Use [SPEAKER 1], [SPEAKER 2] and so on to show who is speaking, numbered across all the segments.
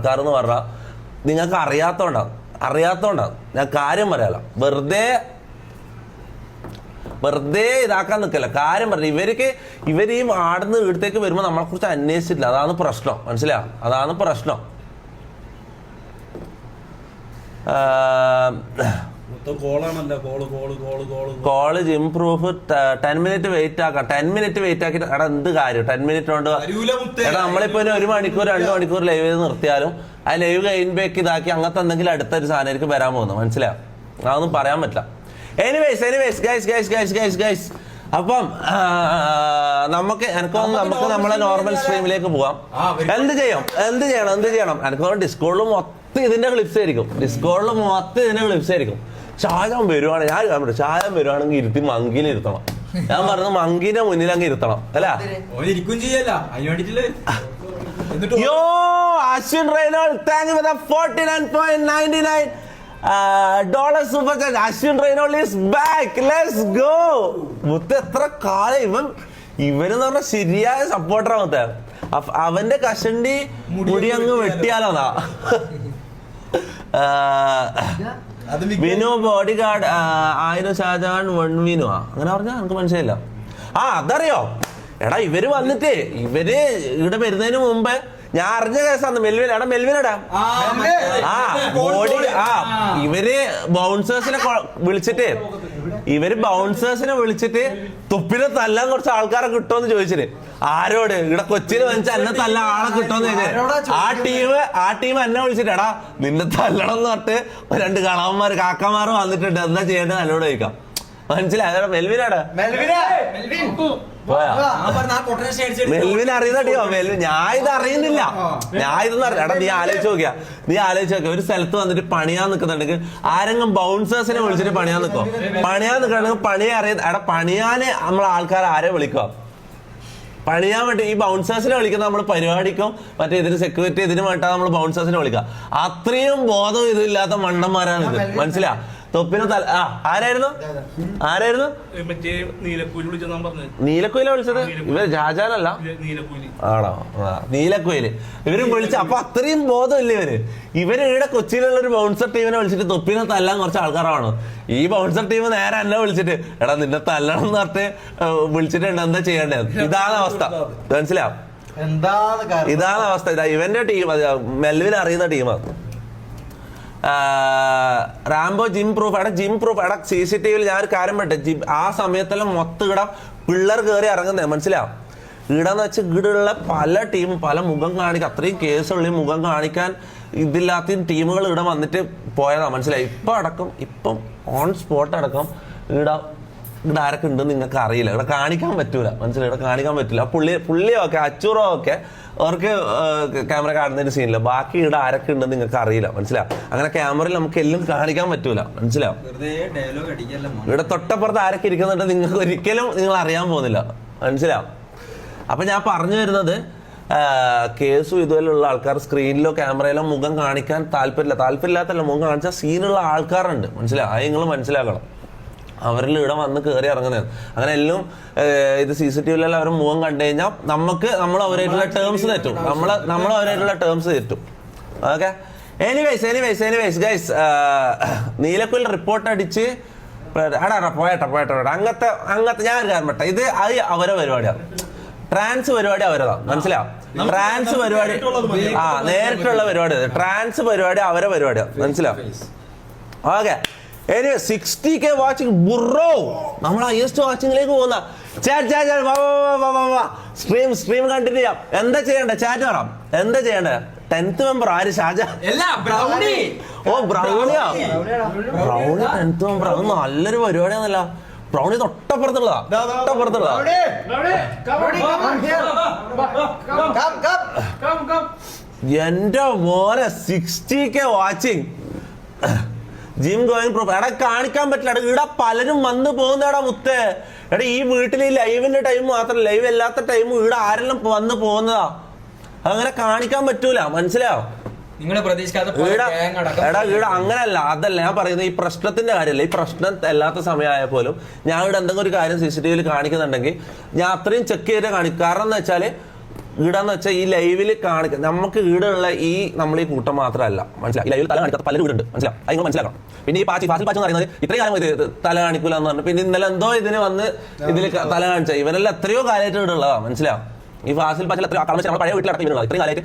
[SPEAKER 1] ആൾക്കാരെന്ന് പറഞ്ഞാൽ നിങ്ങൾക്ക് അറിയാത്തോണ്ടാണ് ഞാൻ കാര്യം പറയാലോ. വെറുതെ ഇതാക്കാൻ നിൽക്കല്ല, കാര്യം പറഞ്ഞു. ഇവർ ഈ ആടുന്ന് വീട്ടിലേക്ക് വരുമ്പോൾ നമ്മളെ കുറിച്ച് അന്വേഷിച്ചിട്ടില്ല. അതാണ് പ്രശ്നം, മനസ്സിലാവും? അതാണ് പ്രശ്നം. Call gym proof 10 minute wait ആക്കാം. 10 മിനിറ്റ് വെയിറ്റ് ആക്കിട്ട് എടാ എന്ത് കാര്യം 10 മിനിറ്റ് കൊണ്ട്? എടാ നമ്മളിപ്പോ 1 മണിക്കൂർ 2 മണിക്കൂർ ലൈവ് ചെയ്ത് നിർത്തിയാലും ആ ലൈവ് കഴിഞ്ഞ് ഇതാക്കി അങ്ങനത്തെ എന്തെങ്കിലും അടുത്തൊരു സാധനമായിരിക്കും വരാൻ പോകുന്നത്, മനസ്സിലാവും? അതൊന്നും പറയാൻ പറ്റില്ല. എനിവേസ് ഗൈസ് അപ്പം നമുക്ക് നമ്മളെ നോർമൽ സ്ട്രീമിലേക്ക് പോവാം. എന്ത് ചെയ്യണം? എനിക്ക് ഡിസ്കോഡിൽ മൊത്തം ഇതിന്റെ ക്ലിപ്സ് ആയിരിക്കും. ചായം വരുവാണെങ്കിൽ ഇരുത്തി മങ്കിനെ ഇരുത്തണം. ഞാൻ പറഞ്ഞു മങ്കിന്റെ മുന്നിൽ അങ്ങ് ഇരുത്തണം അല്ല. യോ Ashwin Reynold thank you for the $49.99 super chat. Ashwin Reynold is back. Let's go. മുത്ത് എത്ര കാലം ഇവനെന്ന് പറഞ്ഞ ശരിയായ സപ്പോർട്ടറാ മുത്ത. അവന്റെ കഷണ്ടി മുടി അങ്ങ് വെട്ടിയാലോന്നാ. വിനു ബോഡി ഗാർഡ് 1000 ഷാജഹാൻ 1 വിനു അങ്ങനെ പറഞ്ഞാ എനിക്ക് മനസ്സിലായില്ല. അതറിയോ എടാ, ഇവര് വന്നിട്ട് ഇവിടെ വരുന്നതിന് മുമ്പ് ഞാൻ അറിഞ്ഞ കേസാണ്. മെൽവിനടാ ബോഡി ഇവര് ബൗൺസേഴ്സിനെ വിളിച്ചിട്ട് തുപ്പിനെ തല്ലാൻ കുറച്ച് ആൾക്കാരെ കിട്ടുമെന്ന് ചോദിച്ചിട്ട്. ആരോട്? ഇവിടെ കൊച്ചിയിൽ വെച്ച് എന്നെ തല്ല ആളെ കിട്ടുമെന്ന് ചോദിച്ചത്. ആ ടീം എന്നെ വിളിച്ചിട്ട് എടാ നിന്നെ തല്ലണം എന്ന് പറഞ്ഞിട്ട് 2 കാക്കമാർ വന്നിട്ടുണ്ട്. എന്താ ചെയ്യേണ്ടത് എന്നോട് ചോദിക്കാം. മനസ്സിലായോ? മെൽവിനാടാ മെൽവിൻ അറിയുന്ന ടീമോ? ഞാൻ ഇത് അറിയുന്നില്ല. എടാ നീ ആലോചിച്ച് നോക്കിയാ ഒരു സ്ഥലത്ത് വന്നിട്ട് പണിയാൻ നിൽക്കുന്നുണ്ടെങ്കിൽ ആരെങ്കിലും ബൗൺസേഴ്സിനെ വിളിച്ചിട്ട് പണിയാൻ നിൽക്കുന്നുണ്ടെങ്കിൽ പണിയാന് നമ്മൾ ആൾക്കാർ ആരെ വിളിക്കുക? പണിയാൻ വേണ്ടി ഈ ബൗൺസേഴ്സിനെ വിളിക്കുന്ന നമ്മൾ പരിപാടിക്കും മറ്റേ ഇതിന് സെക്യൂരിറ്റി ഇതിന് വേണ്ടിട്ടാണ് നമ്മൾ ബൗൺസേഴ്സിനെ വിളിക്കുക. അത്രയും ബോധം ഇതില്ലാത്ത മണ്ടന്മാരാണ് ഇത്, മനസ്സിലാ? തൊപ്പിന് ആരായിരുന്നു നീലക്കുയില വിളിച്ചത്? ഇവർ ഷാജാനല്ല ആണോ? നീലക്കുയില് ഇവരും വിളിച്ച. അപ്പൊ അത്രയും ബോധമില്ല ഇവര് ഇവിടെ കൊച്ചിയിലുള്ള ഒരു ബൗൺസർ ടീമിനെ വിളിച്ചിട്ട് തൊപ്പിനെ തല്ലാൻ കുറച്ച് ആൾക്കാരാണ്. ഈ ബൗൺസർ ടീം നേരെ എന്നെ വിളിച്ചിട്ട് എടാ നിന്നെ തല്ലണം എന്ന് പറഞ്ഞിട്ട് വിളിച്ചിട്ടുണ്ട്. എന്താ ചെയ്യേണ്ടത്? ഇതാണ് അവസ്ഥ, മനസ്സിലാവും? ഇതാണ് അവസ്ഥ. ഇവന്റെ ടീം മെൽവിൻ അറിയുന്ന ടീമാണ്. റാംബോ ജിം പ്രൂഫ് CCTV ഞാൻ ഒരു കാര്യം പറ്റേ. ആ സമയത്തെല്ലാം മൊത്തം ഇവിടെ പിള്ളേർ കയറി ഇറങ്ങുന്നേ, മനസ്സിലാവും? ഇവിടെന്ന് വെച്ചാൽ ഇവിടെയുള്ള പല ടീമും പല മുഖം കാണിക്കാൻ അത്രയും കേസുള്ള മുഖം കാണിക്കാൻ ഇതില്ലാത്ത ടീമുകൾ ഇവിടെ വന്നിട്ട് പോയതാ, മനസ്സിലായി? ഇപ്പം ഓൺ സ്പോട്ട് അടക്കം ഇവിടെ ആരൊക്കെ ഉണ്ടെന്ന് നിങ്ങൾക്ക് അറിയില്ല. ഇവിടെ കാണിക്കാൻ പറ്റൂല, മനസ്സിലായി? ഇവിടെ കാണിക്കാൻ പറ്റില്ല. പുള്ളിയോ ഒക്കെ അച്ചൂറോ ഒക്കെ അവർക്ക് ക്യാമറ കാണുന്നതിന് സീനില്ല. ബാക്കി ഇവിടെ ആരൊക്കെ ഉണ്ടെന്ന് നിങ്ങൾക്ക് അറിയില്ല, മനസ്സിലാവും? അങ്ങനെ ക്യാമറയിൽ നമുക്ക് എല്ലാം കാണിക്കാൻ പറ്റൂല, മനസ്സിലാവും? ഇവിടെ തൊട്ടപ്പുറത്ത് ആരൊക്കെ ഇരിക്കുന്നുണ്ട് നിങ്ങൾക്ക് ഒരിക്കലും നിങ്ങൾ അറിയാൻ പോകുന്നില്ല, മനസ്സിലാവും? അപ്പൊ ഞാൻ പറഞ്ഞു വരുന്നത് കേസും ഇതുപോലുള്ള ആൾക്കാർ സ്ക്രീനിലോ ക്യാമറയിലോ മുഖം കാണിക്കാൻ താല്പര്യമില്ലാത്തല്ല മുഖം കാണിച്ചാൽ സീനുള്ള ആൾക്കാരുണ്ട്, മനസ്സിലാവും? അത് നിങ്ങൾ മനസ്സിലാക്കണം. അവരിൽ ഇവിടെ വന്ന് കയറി ഇറങ്ങുന്നത് അങ്ങനെ എല്ലാം ഇത് CCTV അവർ മുഖം കണ്ടു കഴിഞ്ഞാൽ നമ്മൾ അവരായിട്ടുള്ള ടേംസ് തെറ്റും. നമ്മൾ അവരായിട്ടുള്ള ടേംസ് തെറ്റും. Okay, anyways guys, Neelakuyil report അടിച്ച് പോയട്ടെ അങ്ങനത്തെ ഞാൻ ഒരു കാര്യം പറ്റേ. ഇത് അവരെ പരിപാടിയാണ്. ട്രാൻസ് പരിപാടി അവരതാ, മനസ്സിലാവും? ട്രാൻസ് പരിപാടി നേരിട്ടുള്ള പരിപാടി. ട്രാൻസ് പരിപാടി അവരെ പരിപാടിയാണ്, മനസ്സിലാവും? Okay, 60K watching bro. നമ്മൾ ഹയസ്റ്റ് വാച്ചിങ്ങിലേക്ക് പോകുന്ന സ്ട്രീം കണ്ടിന്യൂ ചെയ്യാം. എന്താ ചെയ്യണ്ടേ? ചാറ്റ് പറയാം. എന്താ ചെയ്യണ്ടേ? 10th മെമ്പർ ആര്? ഷാജഹാൻ. ഓ ബ്രൗണിയാ. Brownie 10th member. അത് നല്ലൊരു പരിപാടിയാണല്ലോ. ബ്രൗണി തൊട്ടപ്പുറത്തുള്ളതാ. എന്റെ മോനെ 60K watching. Gym going proof. കാണിക്കാൻ പറ്റില്ല. ഇവിടെ പലരും വന്ന് പോകുന്നടാ മുത്തേ. ഈ വീട്ടിൽ ഈ ലൈവിന്റെ ടൈം മാത്രം, ലൈവ് അല്ലാത്ത ടൈം ഇവിടെ ആരെല്ലാം വന്ന് പോകുന്നതാ. അങ്ങനെ കാണിക്കാൻ പറ്റൂല, മനസ്സിലാവും? ഇവിടെ അങ്ങനല്ല. അതല്ല ഞാൻ പറയുന്നത്. ഈ പ്രശ്നത്തിന്റെ കാര്യമല്ല. ഈ പ്രശ്നം അല്ലാത്ത സമയമായ പോലും ഞാൻ ഇവിടെ എന്തെങ്കിലും ഒരു കാര്യം CCTV കാണിക്കുന്നുണ്ടെങ്കിൽ ഞാൻ അത്രയും ചെക്ക് ചെയ്ത് കാണിക്കും. കാരണം എന്താ വെച്ചാല് ഈടാന്ന് വെച്ചാൽ ഈ ലൈവിൽ കാണിക്കുക നമുക്ക് ഈടുള്ള നമ്മൾ ഈ കൂട്ടം മാത്രമല്ല മനസ്സിലായി. ഈ ലൈവിൽ തല കാണിക്കാത്ത പല വീടുണ്ട് മനസ്സിലാവും. അത് നിങ്ങൾ മനസ്സിലാക്കണം. പിന്നെ ഈ ഫാസിൽ പാച്ച് എന്ന് പറയുന്നത് ഇത്രയും കാലം തല കാണിക്കൂല എന്ന് പറഞ്ഞു. പിന്നെ ഇന്നലെ എന്തോ ഇതിന് വന്ന് ഇതിൽ തല കാണിച്ച ഇവനെല്ലാം എത്രയോ കാലമായിട്ട് ഈടുള്ളതാ മനസ്സിലാവും. ഈ ഫാസിൽ പാച്ചിൽ എത്രയോ കളമച്ച് നമ്മുടെ പഴയ വീട്ടിലടക്കം ഇവരുള്ളത് ഇത്രയും കാലമായിട്ട്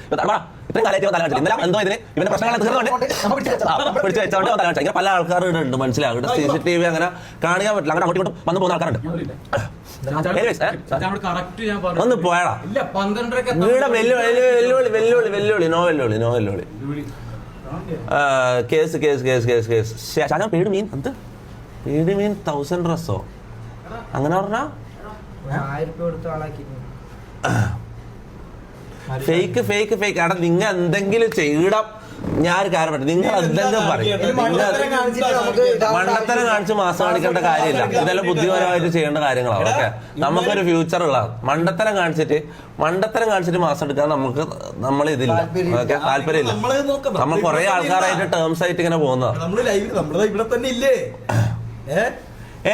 [SPEAKER 1] തല കാണിച്ചില്ല. ഇന്നലെ എന്തോ ഇതിന് ഇവന്റെ പ്രശ്നങ്ങൾ പിടിച്ചു വെച്ചോണ്ട് തല കാണിച്ചാൽ ഇങ്ങനെ പല ആൾക്കാർ ഇടുന്നുണ്ട് മനസ്സിലാവും. ഇവിടെ CCTV അങ്ങനെ കാണിക്കാൻ പറ്റില്ല. അങ്ങനെ അങ്ങോട്ടും ഇങ്ങോട്ടും വന്നു പോകുന്ന ആൾക്കാരുണ്ട്. ഒന്ന് പോയാടാ ഇവിടെ വെല്ലുവിളി നോ വെല്ലുവിളി കേസ് പേട് മീൻ എന്ത് പേട് മീൻ 1000 ഡ്രസ്സോ അങ്ങനെ പറഞ്ഞാ ഫേക്ക് എടാ നിങ്ങൾ എന്തെങ്കിലും ചെയ്യണം. ഞാൻ കാര്യം പറ്റും നിങ്ങൾ എന്തെങ്കിലും പറയും. മണ്ടത്തരം കാണിച്ച് മാസം കാണിക്കേണ്ട കാര്യമില്ല. ഇതെല്ലാം ബുദ്ധിപരമായിട്ട് ചെയ്യേണ്ട കാര്യങ്ങളാണ്. ഓക്കെ നമുക്കൊരു ഫ്യൂച്ചർ ഉള്ളതാണ്. മണ്ടത്തരം കാണിച്ചിട്ട് മാസം എടുക്കാൻ നമ്മൾ ഇതില്ല. ഓക്കെ താല്പര്യമില്ല. നമ്മൾ കുറെ ആൾക്കാരായിട്ട് ടേംസ് ആയിട്ട് ഇങ്ങനെ പോകുന്നതാണ്.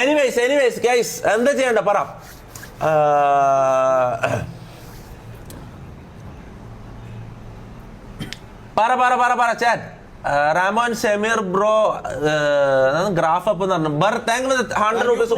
[SPEAKER 1] എനിവേസ് ഗൈസ് എന്താ ചെയ്യണ്ട പറ. പറ chat Ramon Shameer bro graph up എന്ന് പറഞ്ഞു. 100 rupees